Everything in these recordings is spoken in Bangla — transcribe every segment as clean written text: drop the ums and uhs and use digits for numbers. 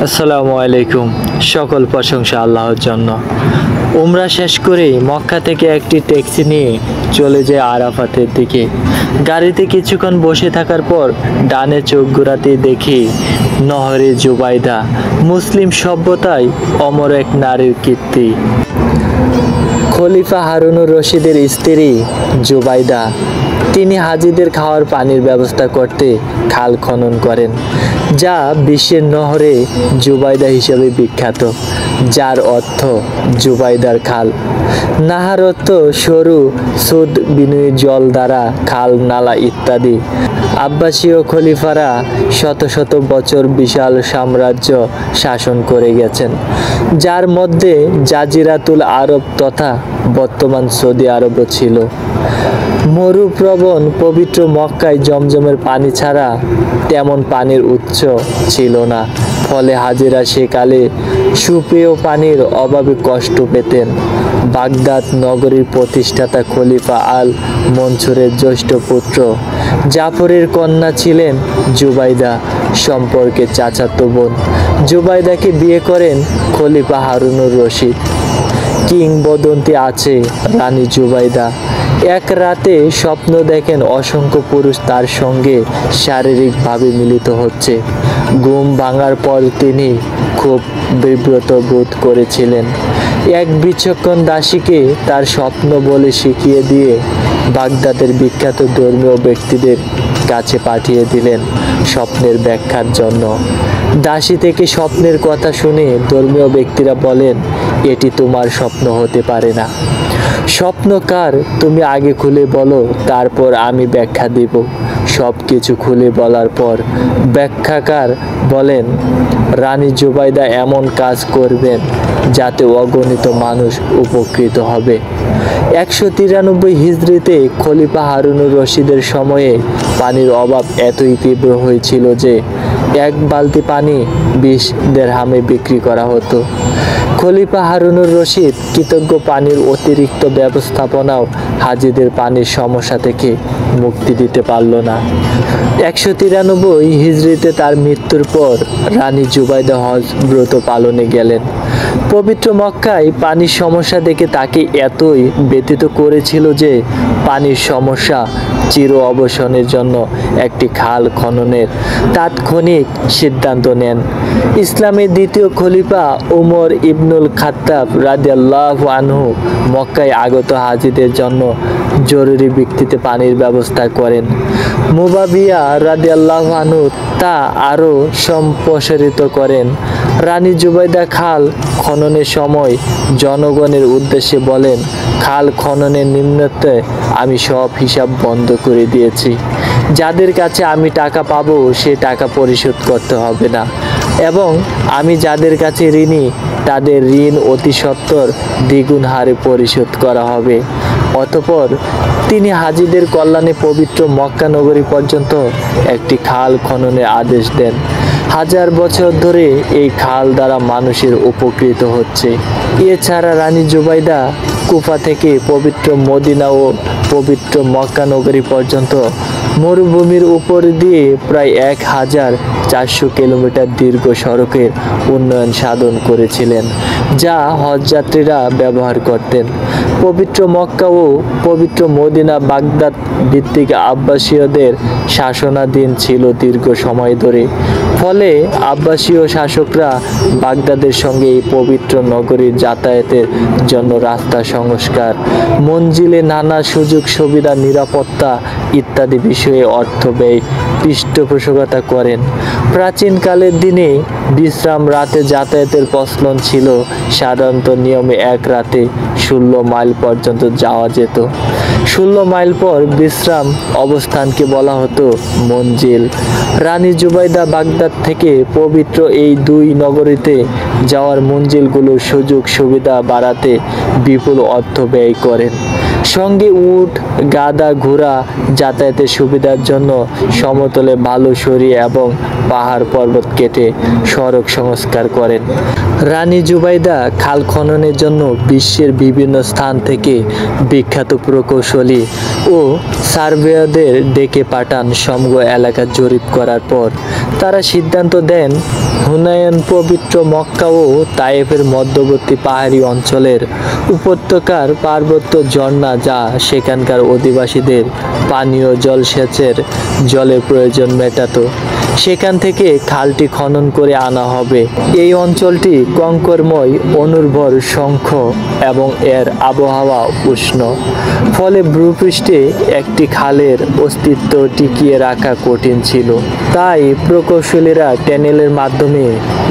আসসালামু আলাইকুম। সকল প্রশংসা আল্লাহর জন্য। উমরা শেষ করে মক্কা থেকে একটি ট্যাক্সি নিয়ে চলে যায় আরাফাতের দিকে। গাড়িতে কিছুক্ষণ বসে থাকার পর ডানে চোখ ঘোরাতে দেখি নহরে জুবাইদা, মুসলিম সভ্যতায় অমর এক নারীর কীর্তি। খলিফা হারুনুর রশিদের স্ত্রী জুবাইদা। তিনি হাজিদের খাওয়ার পানির ব্যবস্থা করতে খাল খনন করেন, যা বিশ্বের নহরে জুবাইদা হিসেবে বিখ্যাত, যার অর্থ জুবাইদার খাল। নাহার অর্থ সরু সুদ বিনয়ী জল দ্বারা খাল, নালা ইত্যাদি। আব্বাসীয় খলিফারা শত শত বছর বিশাল সাম্রাজ্য শাসন করে গেছেন, যার মধ্যে জাজিরাতুল আরব তথা বর্তমান সৌদি আরবও ছিল। মরুপ্রবণ পবিত্র মক্কায় জমজমের পানি ছাড়া তেমন পানির উৎস ছিল না, ফলে হাজিরা সেকালে সুপেয় পানির অভাবে কষ্ট পেতেন। বাগদাদ নগরীর প্রতিষ্ঠাতা খলিফা আল মনসুরের জ্যেষ্ঠ পুত্র জাফরের কন্যা ছিলেন জুবাইদা, সম্পর্কে চাচাতো বোন। জুবাইদাকে বিয়ে করেন খলিফা হারুনুর রশিদ। কিংবদন্তি আছে, রানী জুবাইদা এক রাতে স্বপ্ন দেখেন অসংখ্য পুরুষ তার সঙ্গে শারীরিকভাবে মিলিত হচ্ছে। ঘুম ভাঙার পর তিনি খুব বিব্রত বোধ করেছিলেন। এক বিচক্ষণ দাসীকে তার স্বপ্ন বলে শিখিয়ে দিয়ে বাগদাদের বিখ্যাত ধর্মীয় ব্যক্তিদের কাছে পাঠিয়ে দিলেন স্বপ্নের ব্যাখ্যার জন্য। দাসী থেকে স্বপ্নের কথা শুনে ধর্মীয় ব্যক্তিরা বলেন, এটি তোমার স্বপ্ন হতে পারে না। স্বপ্নকার, তুমি আগে খুলে বলো, তারপর আমি ব্যাখ্যা দিব। সব কিছু খুলে বলার পর ব্যাখ্যাকার বলেন, রানী জুবাইদা এমন কাজ করবেন যাতে অগণিত মানুষ উপকৃত হবে। 193 হিজরিতে খলিফা হারুনুর রশিদের সময়ে পানির অভাব এতই তীব্র হয়েছিল যে এক বালতি পানি 20 দিরহামে বিক্রি করা হতো। খলিফা হারুনুর রশিদ কৃতজ্ঞ পানির অতিরিক্ত ব্যবস্থাপনাও হাজিদের পানির সমস্যা থেকে মুক্তি দিতে পারল না। 193 হিজরিতে তার মৃত্যুর পর রানী জুবাইদা হজ ব্রত পালনে গেলেন। পবিত্র মক্কায় পানির সমস্যা দেখে তাকে এতই ব্যথিত করেছিল যে পানির সমস্যা চির অবসানের জন্য একটি খাল খননের তাৎক্ষণিক সিদ্ধান্ত নেন। ইসলামের দ্বিতীয় খলিফা উমর ইবনুল খাত্তাব রাদিয়াল্লাহু আনহু মক্কায় আগত হাজিদের জন্য জরুরি ভিত্তিতে পানির ব্যবস্থা করেন। মুয়াবিয়া রাদিয়াল্লাহু আনহু তা আরও সম্প্রসারিত করেন। রানী জুবাইদা খাল খননের সময় জনগণের উদ্দেশ্যে বলেন, খাল খননের নিম্নতে আমি সব হিসাব বন্ধ করে দিয়েছি। যাদের কাছে আমি টাকা পাবো সে টাকা পরিশোধ করতে হবে না, এবং আমি যাদের কাছে ঋণী তাদের ঋণ অতি সত্বর দ্বিগুণ হারে পরিশোধ করা হবে। অতঃপর তিনি হাজিদের কল্যাণে পবিত্র মক্কা নগরী পর্যন্ত একটি খাল খননের আদেশ দেন। হাজার বছর ধরে এই খাল দ্বারা মানুষের উপকৃত হচ্ছে। এছাড়া রানী জুবাইদা কুফা থেকে পবিত্র মদিনা ও পবিত্র মক্কা নগরী পর্যন্ত মরুভূমির উপর দিয়ে প্রায় 1400 কিলোমিটার দীর্ঘ সড়কের উন্নয়ন সাধন করেছিলেন, যা হজযাত্রীরা ব্যবহার করতেন। পবিত্র মক্কা ও পবিত্র মদিনা বাগদাদ ভিত্তিক আব্বাসীয়দের শাসনাধীন ছিল দীর্ঘ সময় ধরে। ফলে আব্বাসীয় শাসকরা বাগদাদের সঙ্গে এই পবিত্র নগরীর যাতায়াতের জন্য রাস্তা সংস্কার, মঞ্জিলে নানা সুযোগ সুবিধা, নিরাপত্তা ইত্যাদি বিষয়ে অর্থ ব্যয় পৃষ্ঠপোষকতা করেন। প্রাচীনকালের দিনে বিশ্রাম রাতে যাতায়াতের প্রচলন ছিল। সাধারণত নিয়মে এক রাতে 16 মাইল পর্যন্ত যাওয়া যেত। 16 মাইল পর বিশ্রাম অবস্থানকে বলা হতো মঞ্জিল। রানী জুবাইদা বাগদাদ থেকে পবিত্র এই দুই নগরীতে যাওয়ার মঞ্জিলগুলোর সুযোগ সুবিধা বাড়াতে বিপুল অর্থ ব্যয় করেন। সঙ্গে উট, গাধা, ঘোড়া যাতায়াতের সুবিধার জন্য সমতলে বালু সরিয়ে এবং পাহাড় পর্বত কেটে সড়ক সংস্কার করেন। রানী জুবাইদা খাল খননের জন্য বিশ্বের বিভিন্ন স্থান থেকে বিখ্যাত প্রকৌশলী ও সার্ভেয়ারদের ডেকে পাঠান। সমগ্র এলাকা জরিপ করার পর তারা সিদ্ধান্ত দেন হুনাইন পবিত্র মক্কা ও তায়েফের মধ্যবর্তী পাহাড়ি অঞ্চলের উপত্যকার পার্বত্য ঝর্ণা, যা সেখানকার অধিবাসীদের পানীয় জল সেচের জলের প্রয়োজন মেটাতো, সেখান থেকে খালটি খনন করে আনা হবে। এই অঞ্চলটি কঙ্করময়, অনুর্বর, শঙ্খ এবং এর আবহাওয়া উষ্ণ, ফলে ভূপৃষ্ঠে একটি খালের অস্তিত্ব টিকিয়ে রাখা কঠিন ছিল। তাই প্রকৌশলীরা টানেলের মাধ্যমে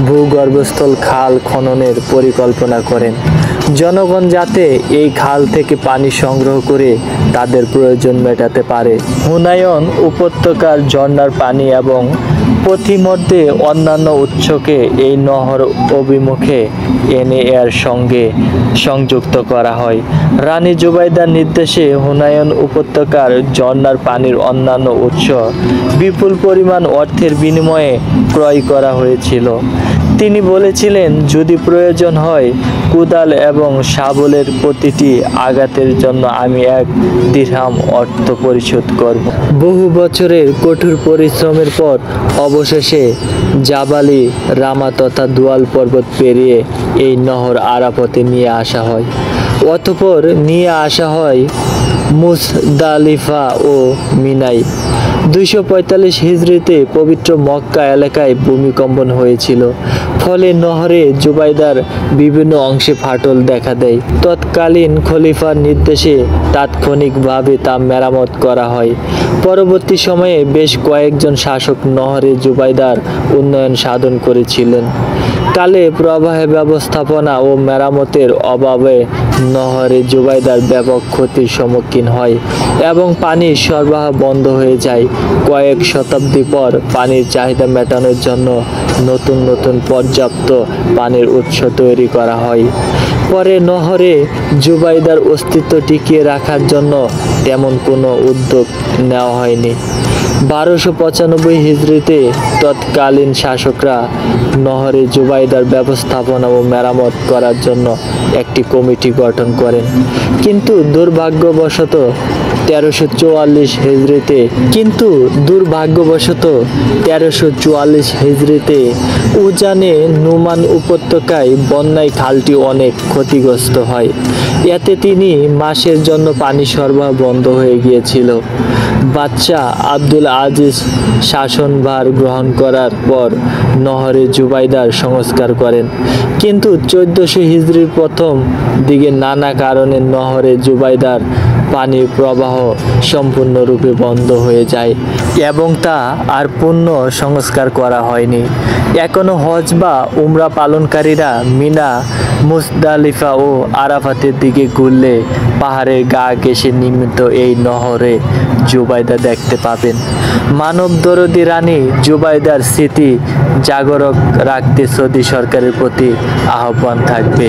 ভূগর্ভস্থ খাল খননের পরিকল্পনা করেন, জনগণ যাতে এই খাল থেকে পানি সংগ্রহ করে তাদের প্রয়োজন মেটাতে পারে। হুনাইন উপত্যকার ঝর্ণার পানি এবং পথিমধ্যে অন্যান্য উৎসকে এই নহর অভিমুখে এনে এর সঙ্গে সংযুক্ত করা হয়। রানী জুবাইদার নির্দেশে হুনাইন উপত্যকার ঝর্ণার পানির অন্যান্য উৎস বিপুল পরিমাণ অর্থের বিনিময়ে ক্রয় করা হয়েছিল। তিনি বলেছিলেন, যদি প্রয়োজন হয় কুদাল এবং শাবলের প্রতিটি আঘাতের জন্য আমি 1 দিরহাম অর্থ পরিশোধ করব। বহু বছরের কঠোর পরিশ্রমের পর অবশেষে জাবালি রামা তথা দুয়াল পর্বত পেরিয়ে এই নহর আরাফাতে নিয়ে আসা হয়। অতঃপর নিয়ে আসা হয় মুজদালিফা ও মিনায়। 245 হিজরিতে পবিত্র মক্কা এলাকায় ভূমিকম্পন হয়েছিল, ফলে নহরে জুবাইদার বিভিন্ন অংশে ফাটল দেখা দেয়। তৎকালীন খলিফার নির্দেশে তাৎক্ষণিকভাবে তা মেরামত করা হয়। পরবর্তী সময়ে বেশ কয়েকজন শাসক নহরে জুবাইদার উন্নয়ন সাধন করেছিলেন। কালে প্রবাহে ব্যবস্থাপনা ও মেরামতের অভাবে নহরে জুবাইদার ব্যাপক ক্ষতির সম্মুখীন হয় এবং পানির সরবরাহ বন্ধ হয়ে যায়। কয়েক শতাব্দী পর পানির চাহিদা মেটানোর জন্য নতুন নতুন পর্যাপ্ত পানির উৎস তৈরি করা হয়। পরে নহরে জুবাইদার অস্তিত্ব টিকিয়ে রাখার জন্য তেমন কোনো উদ্যোগ নেওয়া হয়নি। 1295 হিজরিতে তৎকালীন শাসকরা নহরে জুবাইদার ব্যবস্থাপনা ও মেরামত করার জন্য একটি কমিটি গঠন করেন, কিন্তু দুর্ভাগ্যবশত 1344 হিজরিতে উজানে নুমান উপত্যকায় বন্যায় খালটি অনেক ক্ষতিগ্রস্ত হয়। এতে 3 মাসের জন্য পানি সরবরাহ বন্ধ হয়ে গিয়েছিল। বাদশাহ আব্দুল আজিজ শাসনভার গ্রহণ করার পর নহরে জুবাইদার সংস্কার করেন, কিন্তু 1400 হিজরির প্রথম দিকে নানা কারণে নহরে জুবাইদার পানির প্রবাহ সম্পূর্ণরূপে বন্ধ হয়ে যায় এবং তা আর পুনঃ সংস্কার করা হয়নি। এখনো হজ বা উমরা পালনকারীরা মিনা, মুজদালিফা ও আরাফাতের দিকে ঘুরলে পাহাড়ের গা ঘেঁষে নির্মিত এই নহরে জুবাইদা দেখতে পাবেন। মানবদরদী রানী জুবাইদার স্মৃতি জাগরক রাখতে সৌদি সরকারের প্রতি আহ্বান থাকবে।